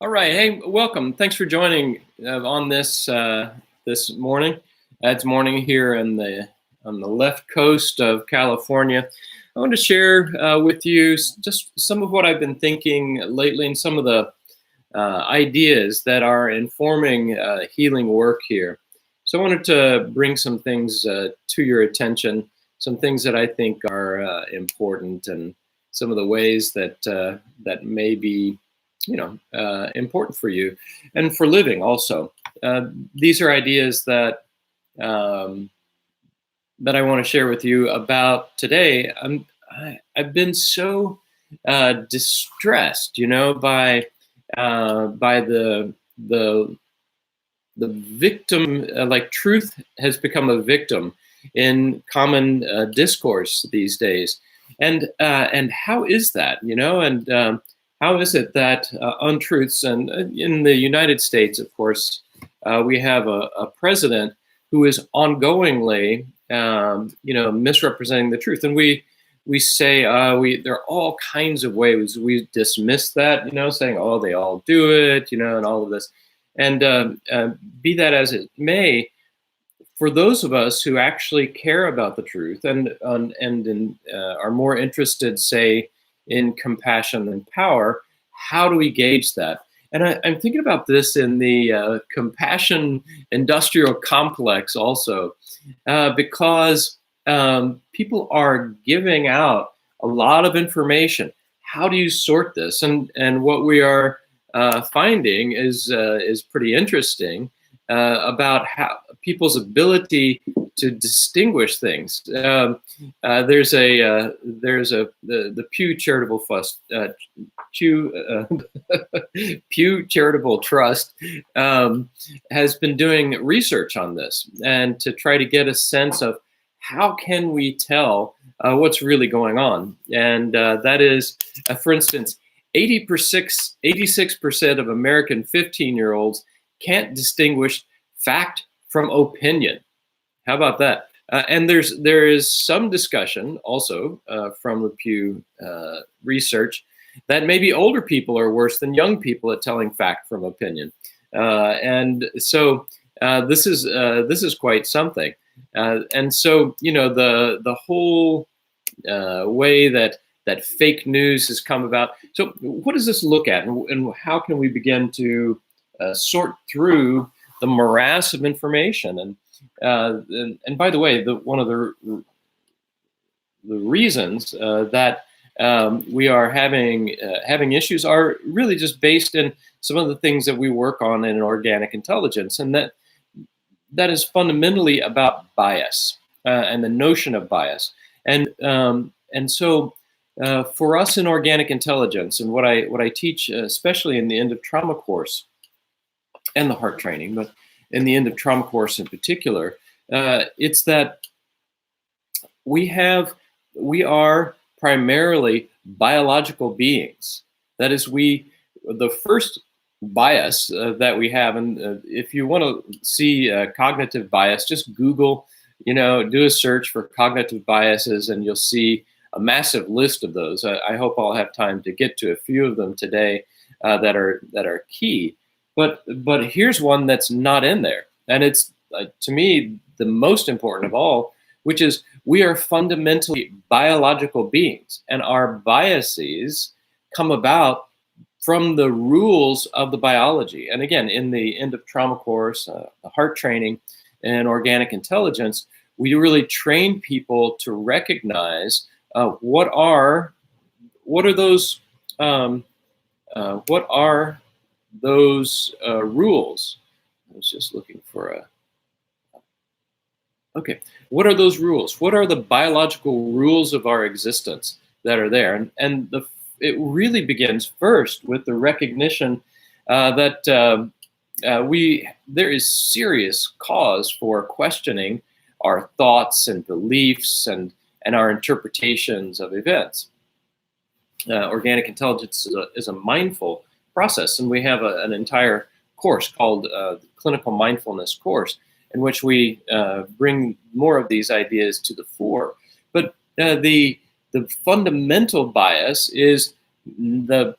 All right. Hey, welcome. Thanks for joining on this morning. It's morning here on the left coast of California. I want to share with you just some of what I've been thinking lately and some of the ideas that are informing healing work here. So I wanted to bring some things to your attention, some things that I think are important, and some of the ways that may be important for you and for living also. These are ideas that that I want to share with you about today. I've been so distressed, by the victim. Like truth has become a victim in common discourse these days, and how is that? How is it that untruths, and in the United States, of course, we have a president who is ongoingly, misrepresenting the truth, and we say there are all kinds of ways we dismiss that, saying, oh, they all do it, and all of this, and be that as it may, for those of us who actually care about the truth and are more interested, say, in compassion and power, how do we gauge that? And I'm thinking about this in the compassion industrial complex also, because people are giving out a lot of information. How do you sort this? And what we are finding is pretty interesting about how people's ability to distinguish things. There's the Pew Charitable Pew Charitable Trust has been doing research on this, and to try to get a sense of how can we tell what's really going on. And that is, for instance, 86% of American 15-year-olds can't distinguish fact from opinion. How about that? And there is some discussion also from the Pew research that maybe older people are worse than young people at telling fact from opinion. And so this is quite something. And so the whole way that fake news has come about. So what does this look at, and how can we begin to sort through the morass of information? And by the way, one of the reasons that we are having issues are really just based in some of the things that we work on in organic intelligence, and that is fundamentally about bias and the notion of bias. And so for us in organic intelligence, and what I teach, especially in the end of trauma course and the heart training, but in the end of trauma course in particular, it's that we are primarily biological beings. That is, the first bias that we have, and if you want to see cognitive bias, just Google, do a search for cognitive biases, and you'll see a massive list of those. I hope I'll have time to get to a few of them today that are key. But here's one that's not in there, and it's to me the most important of all, which is we are fundamentally biological beings, and our biases come about from the rules of the biology. And again, in the end of trauma course, the heart training, and organic intelligence, we really train people to recognize what are those rules. I was just looking for okay. What are those rules? What are the biological rules of our existence that are there? And it really begins first with the recognition that there is serious cause for questioning our thoughts and beliefs and our interpretations of events. Organic intelligence is a mindful process, and we have an entire course called the Clinical Mindfulness course, in which we bring more of these ideas to the fore. But the fundamental bias is the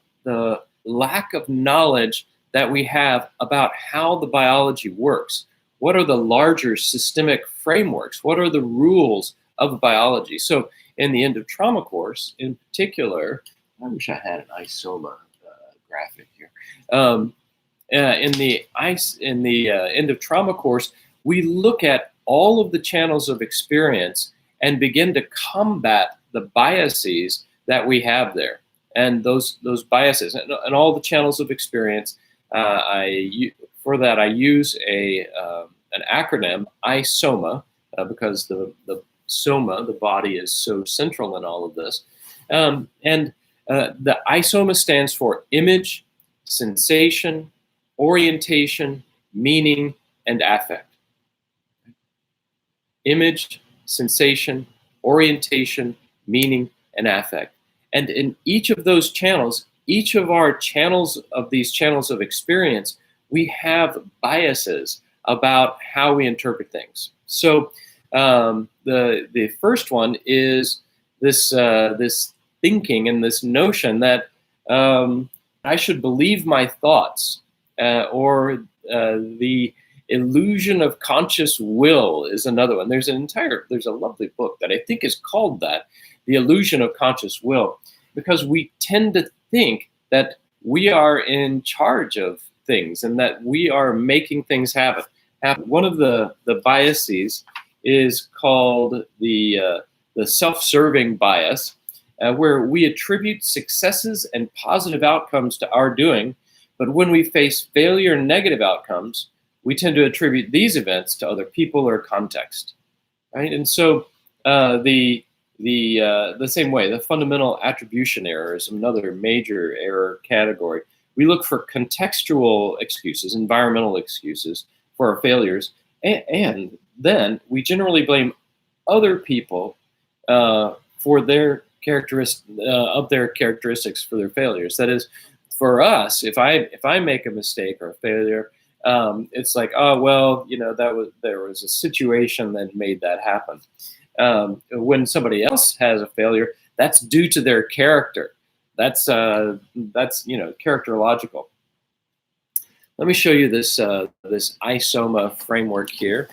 lack of knowledge that we have about how the biology works. What are the larger systemic frameworks? What are the rules of biology? So in the end of trauma course in particular, I wish I had an ISOMA graphic here. In the end of trauma course, we look at all of the channels of experience and begin to combat the biases that we have there, and those biases and all the channels of experience. For that I use an acronym, ISOMA, because the soma, the body, is so central in all of this. The ISOMA stands for image, sensation, orientation, meaning, and affect. Image, sensation, orientation, meaning, and affect. And in each of those channels, each of our channels of these channels of experience, we have biases about how we interpret things. So the first one is this thinking and this notion that I should believe my thoughts, or the illusion of conscious will is another one. There's a lovely book that I think is called that, The Illusion of Conscious Will, because we tend to think that we are in charge of things and that we are making things happen. One of the biases is called the self-serving bias, where we attribute successes and positive outcomes to our doing, but when we face failure and negative outcomes, we tend to attribute these events to other people or context, right? And so the same way, the fundamental attribution error is another major error category. We look for contextual excuses, environmental excuses for our failures, and then we generally blame other people for their characteristics for their failures. That is, for us, if I make a mistake or a failure, it's like, oh well, there was a situation that made that happen. When somebody else has a failure, that's due to their character. That's characterological. Let me show you this ISOMA framework here.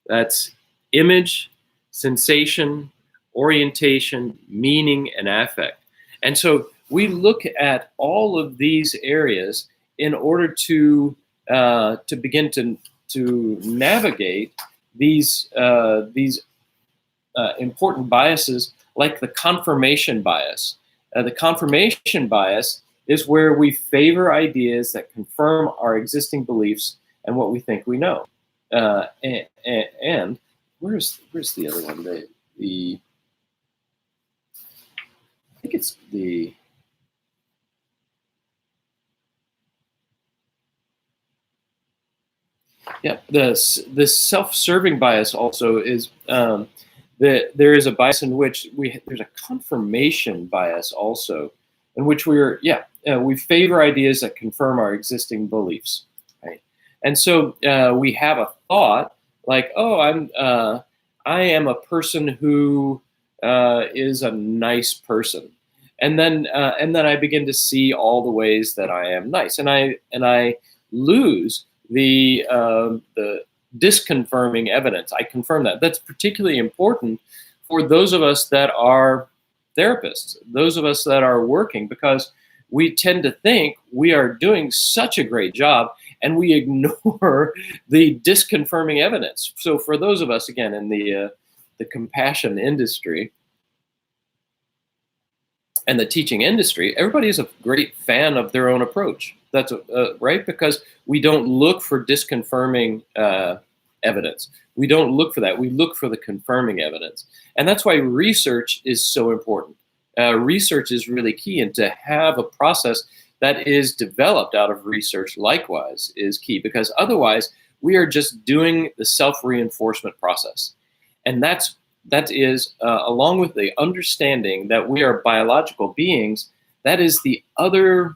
That's image, sensation, orientation, meaning, and affect. And so we look at all of these areas in order to begin to navigate these important biases, like the confirmation bias. The confirmation bias is where we favor ideas that confirm our existing beliefs and what we think we know. And where's the other one? I think it's the. Yeah, this self-serving bias also is there is a bias in which there's a confirmation bias also, in which we favor ideas that confirm our existing beliefs, right? And so we have a thought like, oh, I am a person who is a nice person, and then I begin to see all the ways that I am nice, and I lose the disconfirming evidence. I confirm that. That's particularly important for those of us that are therapists, those of us that are working, because we tend to think we are doing such a great job and we ignore the disconfirming evidence. So for those of us, again, in the compassion industry and the teaching industry, everybody is a great fan of their own approach. That's right, because we don't look for disconfirming evidence. We don't look for that. We look for the confirming evidence. And that's why research is so important. Research is really key, and to have a process that is developed out of research likewise is key, because otherwise we are just doing the self-reinforcement process. And that is, along with the understanding that we are biological beings, that is the other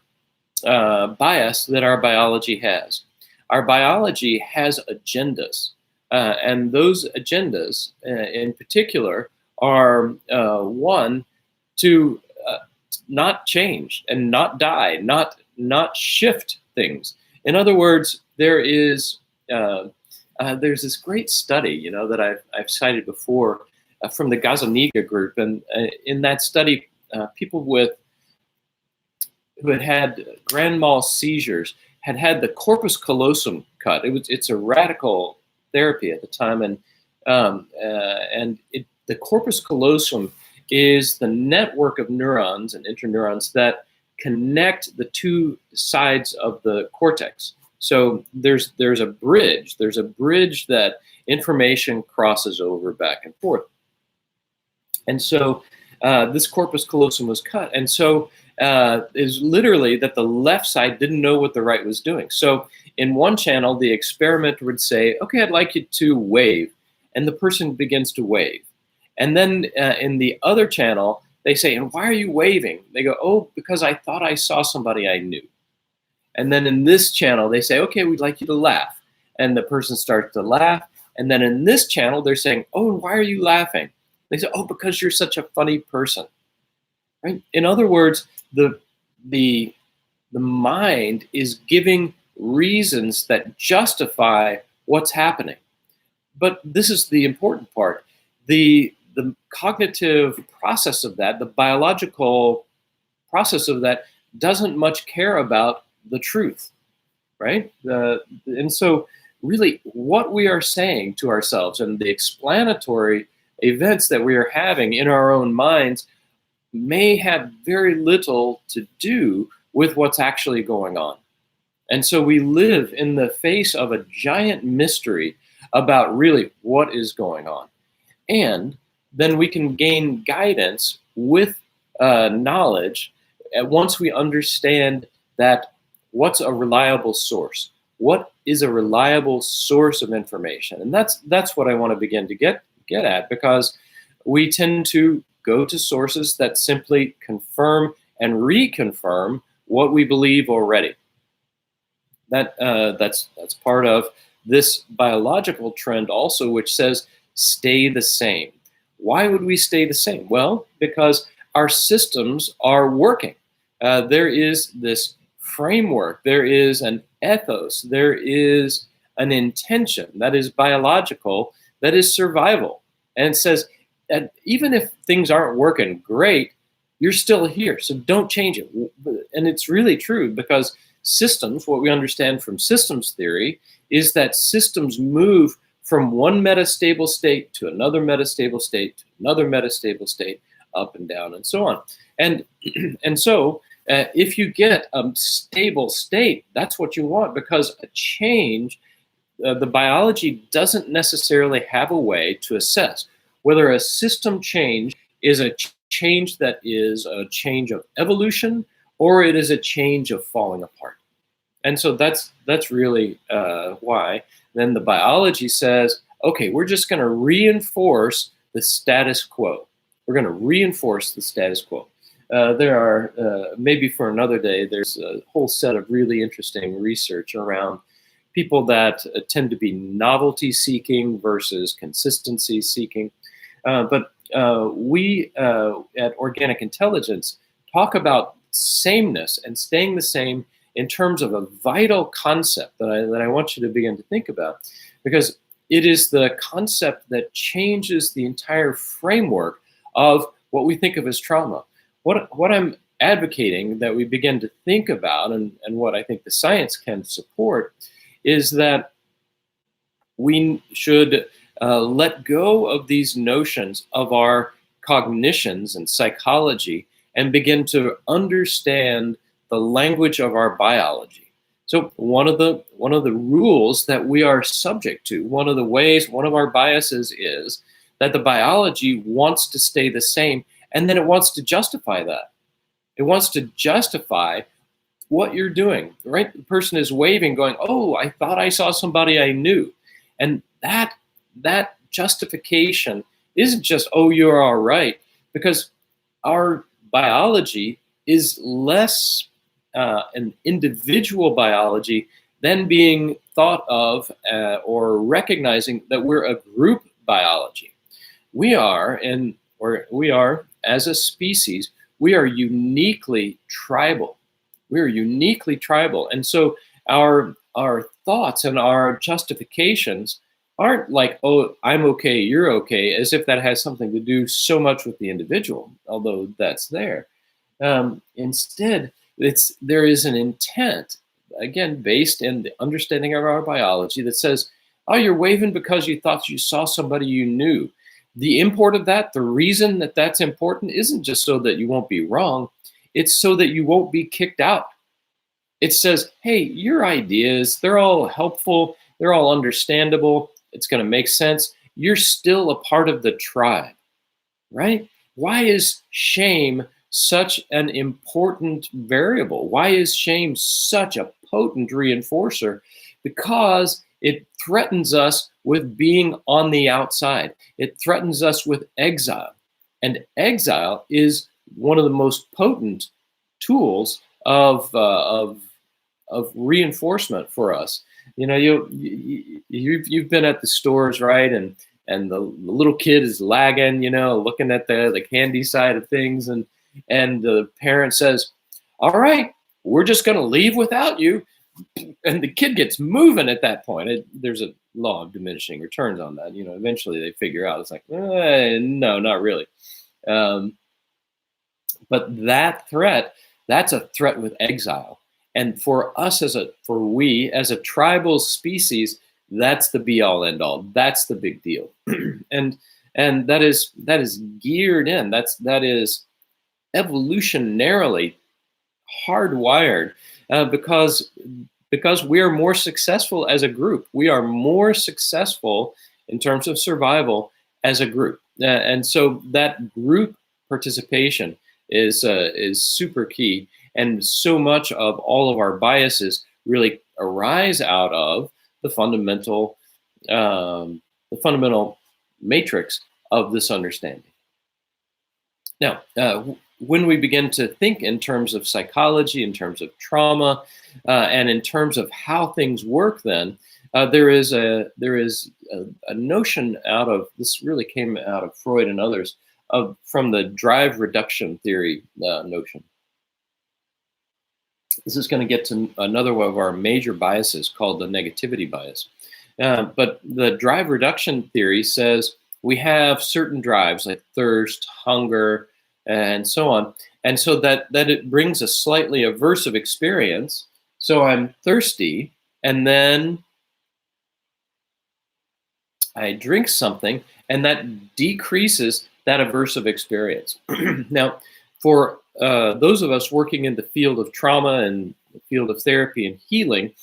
bias that our biology has. Our biology has agendas, and those agendas in particular are one, to not change and not die, not shift things. In other words, there's this great study, that I've cited before from the Gazaniga group, and in that study, people who had grand mal seizures had the corpus callosum cut. It's a radical therapy at the time, and the corpus callosum is the network of neurons and interneurons that connect the two sides of the cortex. So there's a bridge. There's a bridge that information crosses over back and forth. And so this corpus callosum was cut. And so is literally that the left side didn't know what the right was doing. So in one channel, the experimenter would say, okay, I'd like you to wave. And the person begins to wave. And then in the other channel, they say, and why are you waving? They go, oh, because I thought I saw somebody I knew. And then in this channel, they say, okay, we'd like you to laugh. And the person starts to laugh. And then in this channel, they're saying, oh, and why are you laughing? They say, oh, because you're such a funny person. Right? In other words, the mind is giving reasons that justify what's happening. But this is the important part. The cognitive process of that, the biological process of that, doesn't much care about the truth, right? And so really what we are saying to ourselves and the explanatory events that we are having in our own minds may have very little to do with what's actually going on. And so we live in the face of a giant mystery about really what is going on. And then we can gain guidance with knowledge once we understand that what's a reliable source. What is a reliable source of information? And that's what I want to begin to get at, because we tend to go to sources that simply confirm and reconfirm what we believe already. That's part of this biological trend also, which says stay the same. Why would we stay the same? Well, because our systems are working. There is this framework, there is an ethos, there is an intention that is biological, that is survival. And it says that even if things aren't working great, you're still here, so don't change it. And it's really true, because systems, what we understand from systems theory, is that systems move from one metastable state to another metastable state to another metastable state, up and down and so on. And so if you get a stable state, that's what you want, because a change, the biology doesn't necessarily have a way to assess whether a system change is a change that is a change of evolution or it is a change of falling apart. And so that's really why then the biology says, okay, we're just going to reinforce the status quo. We're going to reinforce the status quo. There are, maybe for another day, there's a whole set of really interesting research around people that tend to be novelty seeking versus consistency seeking. But we at Organic Intelligence talk about sameness and staying the same in terms of a vital concept that I want you to begin to think about, because it is the concept that changes the entire framework of what we think of as trauma. What I'm advocating that we begin to think about, and what I think the science can support, is that we should let go of these notions of our cognitions and psychology and begin to understand the language of our biology. So one of the rules that we are subject to, one of our biases is that the biology wants to stay the same, and then it wants to justify that. It wants to justify what you're doing, right? The person is waving, going, oh, I thought I saw somebody I knew. And that justification isn't just, oh, you're all right, because our biology is less an individual biology than being thought of or recognizing that we're a group biology. We are, as a species, we are uniquely tribal. we're uniquely tribal. And so our thoughts and our justifications aren't like, oh, I'm okay, you're okay, as if that has something to do so much with the individual, although that's there. Instead, there is an intent, again, based in the understanding of our biology that says, oh, you're waving because you thought you saw somebody you knew. The import of that, the reason that that's important isn't just so that you won't be wrong, it's so that you won't be kicked out. It says, hey, your ideas, they're all helpful, they're all understandable, it's going to make sense. You're still a part of the tribe, right? Why is shame such an important variable? Why is shame such a potent reinforcer? Because it threatens us with being on the outside. It threatens us with exile. And exile is one of the most potent tools of reinforcement for us. You know, you've been at the stores, right? And the little kid is lagging, you know, looking at the candy side of things, and the parent says, "All right, we're just going to leave without you," and the kid gets moving at that point. There's a law of diminishing returns on that. You know, eventually they figure out it's like, no, not really. But that threat, that's a threat with exile. And for us we as a tribal species, that's the be all end all. That's the big deal. and that is geared in. That is evolutionarily hardwired because we are more successful as a group. We are more successful in terms of survival as a group. And so that group participation is super key. And so much of all of our biases really arise out of the fundamental matrix of this understanding. Now, when we begin to think in terms of psychology, in terms of trauma, and in terms of how things work, then there is a notion out of this, really came out of Freud and others, from the drive reduction theory notion. This is going to get to another one of our major biases called the negativity bias. But the drive reduction theory says we have certain drives like thirst, hunger, and so on. And so that it brings a slightly aversive experience. So I'm thirsty, and then I drink something, and that decreases that aversive experience. Now, for those of us working in the field of trauma and the field of therapy and healing,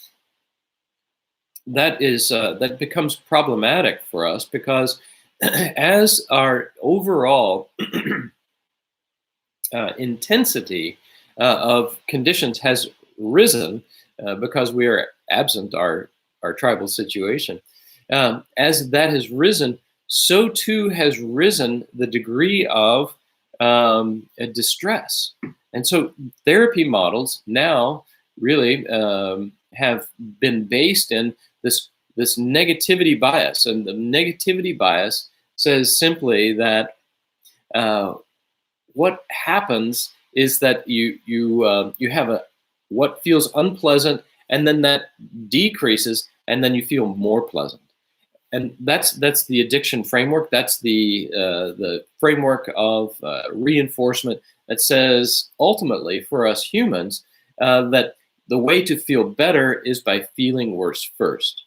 that becomes problematic for us, because as our overall intensity of conditions has risen, because we are absent our tribal situation, as that has risen, so too has risen the degree of distress. And so therapy models now really have been based in this negativity bias. And the negativity bias says simply that what happens is that you have what feels unpleasant, and then that decreases, and then you feel more pleasant. And that's the addiction framework. That's the framework of reinforcement that says ultimately for us humans that the way to feel better is by feeling worse first.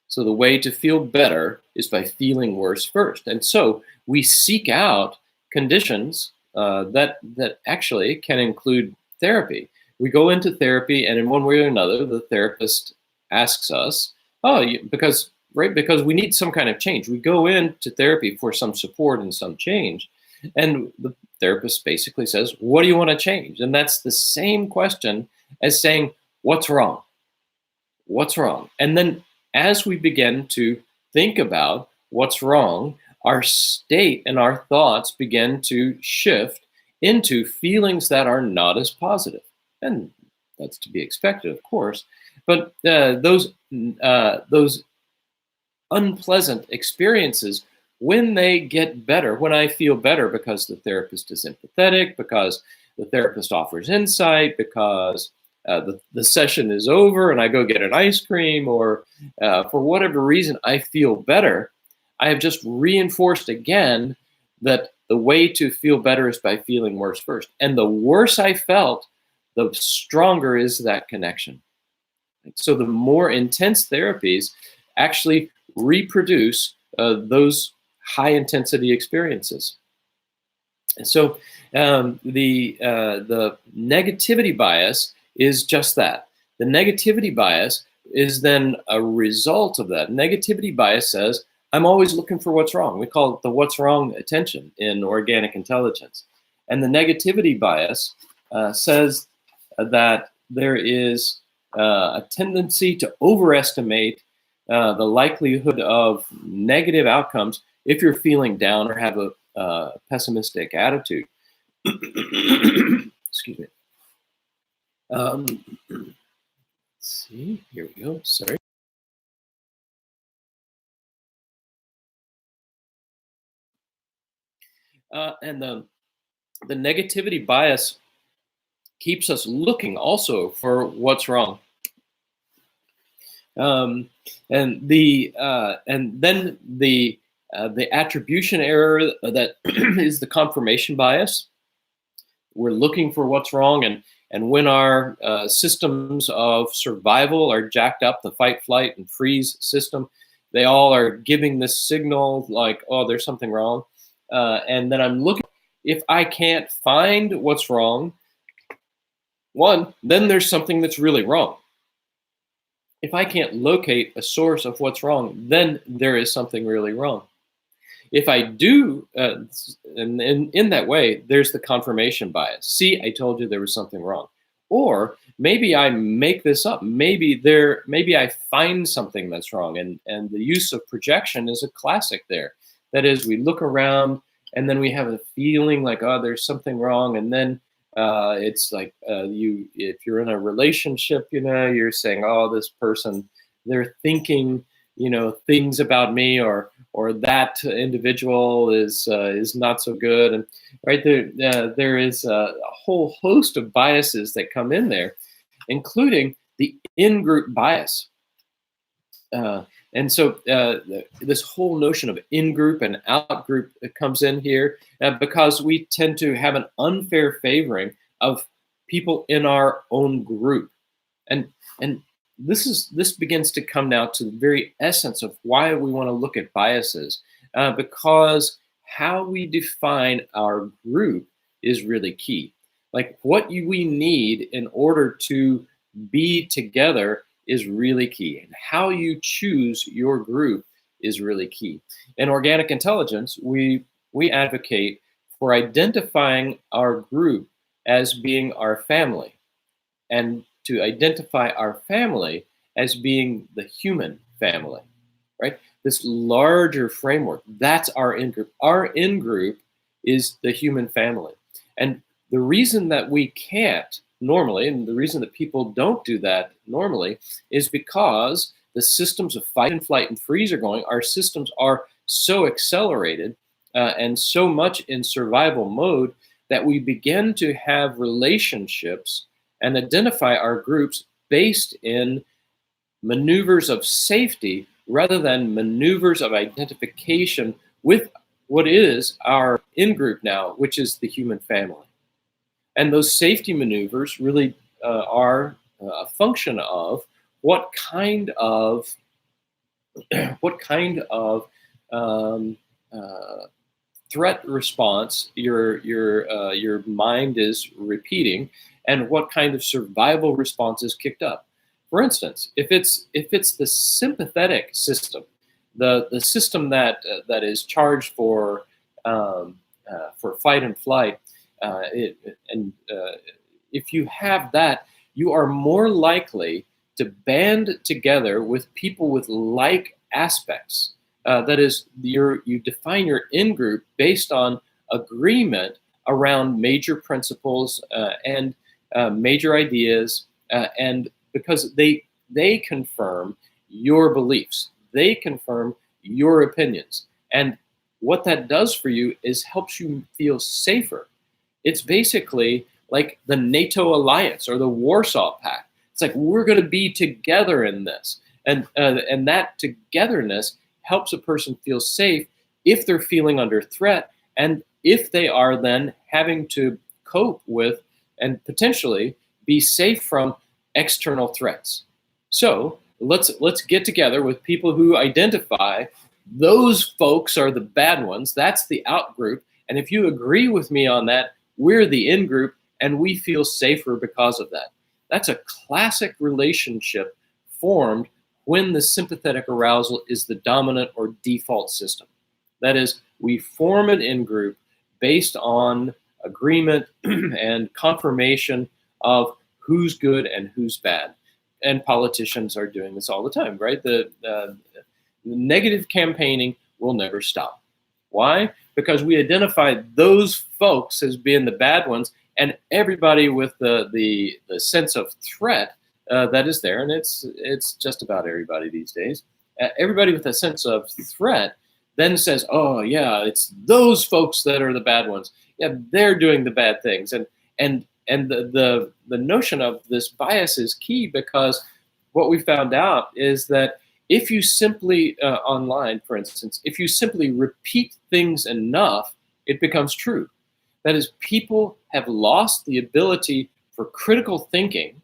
So the way to feel better is by feeling worse first. And so we seek out conditions that actually can include therapy. We go into therapy, and in one way or another, the therapist asks us, because we need some kind of change. We go into therapy for some support and some change. And the therapist basically says, what do you want to change? And that's the same question as saying, what's wrong? What's wrong? And then as we begin to think about what's wrong, our state and our thoughts begin to shift into feelings that are not as positive. And that's to be expected, of course. But those unpleasant experiences, when they get better, when I feel better because the therapist is empathetic, because the therapist offers insight, because the session is over and I go get an ice cream, or for whatever reason I feel better, I have just reinforced again that the way to feel better is by feeling worse first. And the worse I felt, the stronger is that connection. So the more intense therapies actually reproduce those high intensity experiences. And so the negativity bias is just that. The negativity bias is then a result of that. Negativity bias says, I'm always looking for what's wrong. We call it the what's wrong attention in organic intelligence. And the negativity bias says that there is a tendency to overestimate the likelihood of negative outcomes if you're feeling down or have a pessimistic attitude. Excuse me. Let's see, here we go, sorry. And the negativity bias keeps us looking also for what's wrong. And then the attribution error that is the confirmation bias. We're looking for what's wrong, and when our systems of survival are jacked up, the fight, flight, and freeze system, they all are giving this signal like, oh, there's something wrong. And then I'm looking, if I can't find what's wrong, then there's something that's really wrong. If I can't locate a source of what's wrong, then there is something really wrong. If I do, and in that way, there's the confirmation bias. See, I told you there was something wrong. Or maybe I make this up. Maybe I find something that's wrong. And the use of projection is a classic there. That is, we look around and then we have a feeling like, oh, there's something wrong. And then it's like if you're in a relationship, you're saying, oh, this person, they're thinking, things about me, or that individual is not so good. And right there is a whole host of biases that come in there, including the in-group bias. And so this whole notion of in-group and out-group comes in here because we tend to have an unfair favoring of people in our own group. And this begins to come now to the very essence of why we want to look at biases, because how we define our group is really key. Like what we need in order to be together is really key, and how you choose your group is really key. In organic intelligence, we advocate for identifying our group as being our family, and to identify our family as being the human family, right? This larger framework, that's our in-group. Our in-group is the human family. And the reason that we can't normally, and the reason that people don't do that normally, is because the systems of fight and flight and freeze are going. Our systems are so accelerated and so much in survival mode that we begin to have relationships and identify our groups based in maneuvers of safety rather than maneuvers of identification with what is our in-group now, which is the human family. And those safety maneuvers really are a function of what kind of threat response your mind is repeating, and what kind of survival response is kicked up. For instance, if it's the sympathetic system, the system that is charged for fight and flight, if you have that, you are more likely to band together with people with like aspects. That is, you define your in-group based on agreement around major principles and major ideas, and because they confirm your beliefs, they confirm your opinions, and what that does for you is helps you feel safer. It's basically like the NATO alliance or the Warsaw Pact. It's like we're going to be together in this, and that togetherness helps a person feel safe if they're feeling under threat, and if they are then having to cope with and potentially be safe from external threats. So let's get together with people who identify those folks are the bad ones. That's the out group. And if you agree with me on that, we're the in group, and we feel safer because of that. That's a classic relationship formed when the sympathetic arousal is the dominant or default system. That is, we form an in group based on agreement and confirmation of who's good and who's bad. And politicians are doing this all the time, right? The negative campaigning will never stop. Why? Because we identify those folks as being the bad ones, and everybody with the sense of threat that is there, and it's just about everybody these days. Everybody with a sense of threat then says, "Oh yeah, it's those folks that are the bad ones. Yeah, they're doing the bad things." And the notion of this bias is key, because what we found out is that if you simply online, for instance, if you simply repeat things enough, it becomes true. That is, people have lost the ability for critical thinking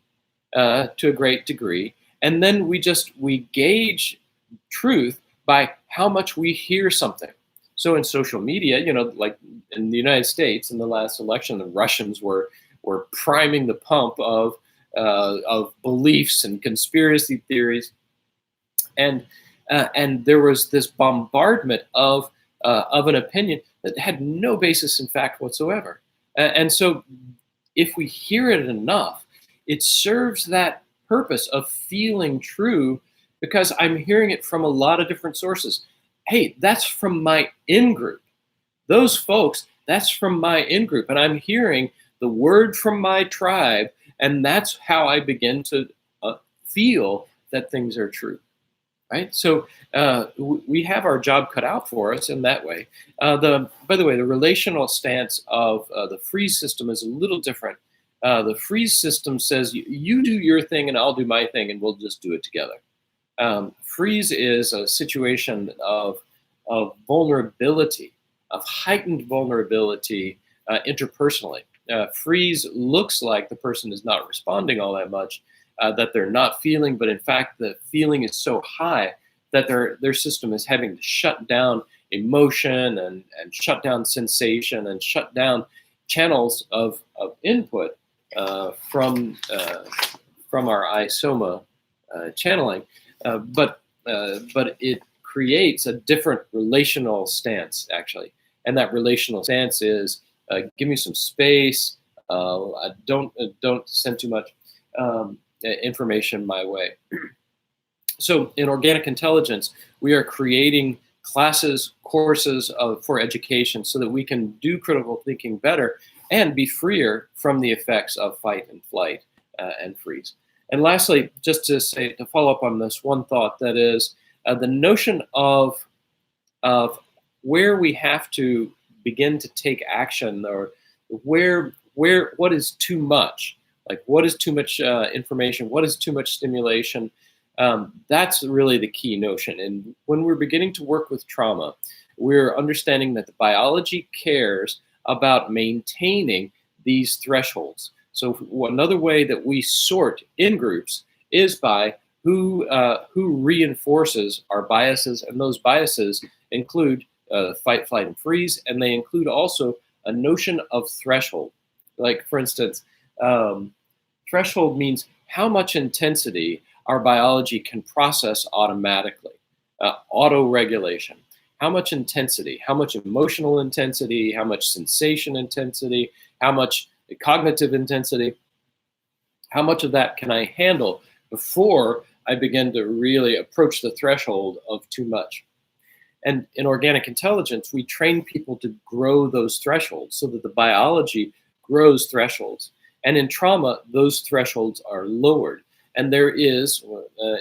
to a great degree, and then we gauge truth by how much we hear something. So in social media, like in the United States in the last election, the Russians were priming the pump of beliefs and conspiracy theories, and there was this bombardment of an opinion that had no basis in fact whatsoever. And so, if we hear it enough, it serves that purpose of feeling true, because I'm hearing it from a lot of different sources. Hey, that's from my in group. Those folks, that's from my in group, and I'm hearing the word from my tribe, and that's how I begin to feel that things are true, right? So we have our job cut out for us in that way. By the way, the relational stance of the freeze system is a little different. The freeze system says, you do your thing and I'll do my thing, and we'll just do it together. Freeze is a situation of vulnerability, of heightened vulnerability interpersonally. Freeze looks like the person is not responding all that much, that they're not feeling, but in fact the feeling is so high that their system is having to shut down emotion and shut down sensation and shut down channels of input from our isoma channeling, but it creates a different relational stance, actually. And that relational stance is, give me some space. Don't send too much information my way. So in organic intelligence, we are creating classes, courses for education so that we can do critical thinking better and be freer from the effects of fight and flight and freeze. And lastly, just to follow up on this one thought, that is the notion of where we have to begin to take action, or what is too much, like what is too much information, what is too much stimulation. That's really the key notion. And when we're beginning to work with trauma, we're understanding that the biology cares about maintaining these thresholds. So another way that we sort in groups is by who reinforces our biases, and those biases include fight, flight, and freeze, and they include also a notion of threshold. Like, for instance, threshold means how much intensity our biology can process automatically. Auto-regulation. How much intensity, how much emotional intensity, how much sensation intensity, how much cognitive intensity, how much of that can I handle before I begin to really approach the threshold of too much. And in organic intelligence, we train people to grow those thresholds so that the biology grows thresholds. And in trauma, those thresholds are lowered. And there is,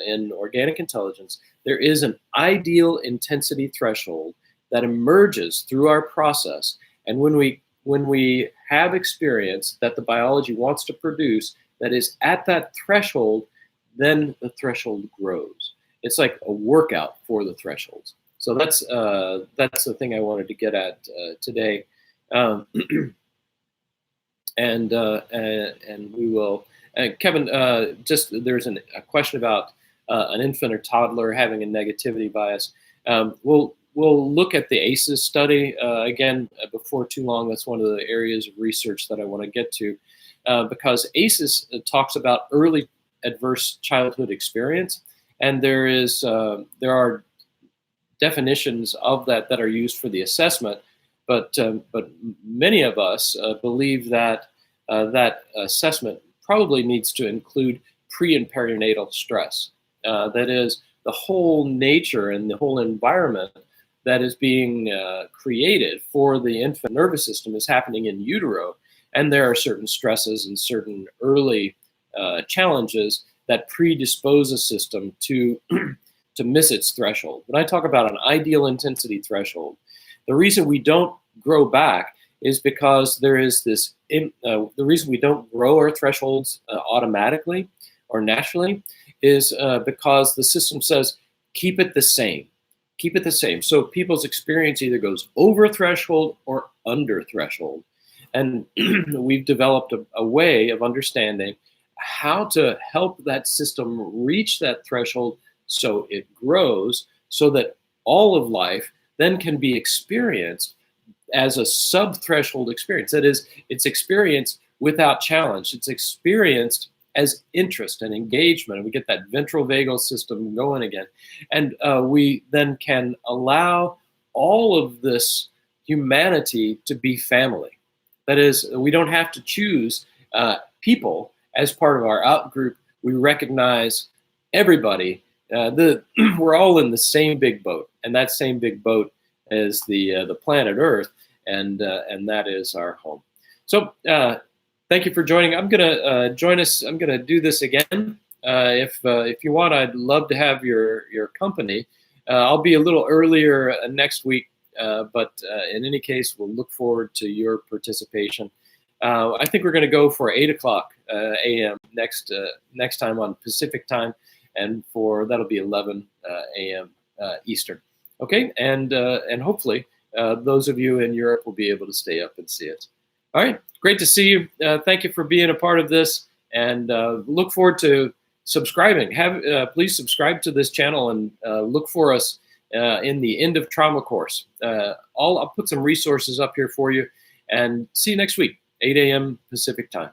in organic intelligence, there is an ideal intensity threshold that emerges through our process. And when we when we have experience that the biology wants to produce that is at that threshold, then the threshold grows. It's like a workout for the thresholds. So that's the thing I wanted to get at today, um, and we will. Kevin, just there's a question about an infant or toddler having a negativity bias. We'll look at the ACEs study again before too long. That's one of the areas of research that I want to get to, because ACEs talks about early adverse childhood experience, and there are definitions of that are used for the assessment, but many of us believe that that assessment probably needs to include pre and perinatal stress. That is, the whole nature and the whole environment that is being created for the infant nervous system is happening in utero, and there are certain stresses and certain early challenges that predispose a system to to miss its threshold. When I talk about an ideal intensity threshold, the reason we don't grow back is because there is this. The reason we don't grow our thresholds automatically or naturally is because the system says keep it the same. Keep it the same. So people's experience either goes over threshold or under threshold. And we've developed a way of understanding how to help that system reach that threshold so it grows, so that all of life then can be experienced as a sub-threshold experience. That is, it's experienced without challenge. It's experienced as interest and engagement, and we get that ventral vagal system going again. And we then can allow all of this humanity to be family. That is, we don't have to choose people as part of our out group. We recognize everybody. We're all in the same big boat, and that same big boat is the planet Earth, and that is our home. So thank you for joining. I'm gonna join us. I'm gonna do this again. If you want, I'd love to have your company. I'll be a little earlier next week, but in any case, we'll look forward to your participation. I think we're going to go for 8 o'clock a.m. next time on Pacific time, and that'll be 11 a.m. Eastern. Okay, and hopefully those of you in Europe will be able to stay up and see it. All right, great to see you. Thank you for being a part of this, and look forward to subscribing. Please subscribe to this channel and look for us in the End of Trauma course. I'll put some resources up here for you, and see you next week, 8 a.m. Pacific time.